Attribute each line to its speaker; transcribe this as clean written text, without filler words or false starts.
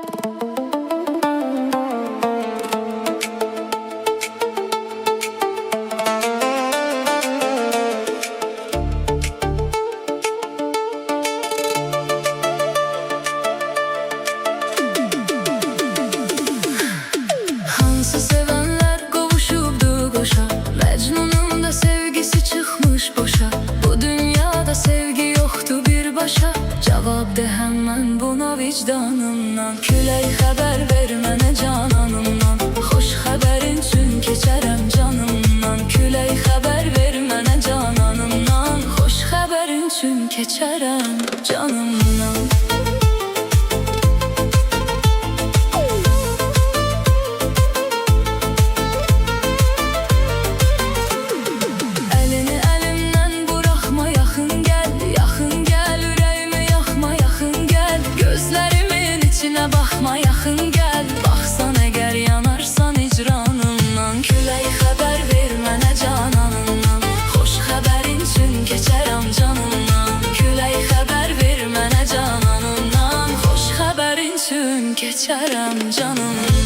Speaker 1: Hansı sevenler kavuşubdu qoşa, Mecnun'un da sevgisi çıkmış boşa. Bu dünyada sevgi yoktu birbaşa. Cevap de hemen buna vicdanımdan. Küley haber ver mənə cananımdan. Xoş xəbərin üçün keçərəm canımdan. Küley haber ver mənə cananımdan. Xoş xəbərin üçün keçərəm canımdan. Baxma yaxın gəl, baxsan əgər yanarsan icranımdan. Küley xəbər ver mənə cananımdan. Xoş xəbərin üçün keçərəm canımdan. Küley xəbər ver mənə cananımdan. Xoş xəbərin üçün keçərəm canımdan.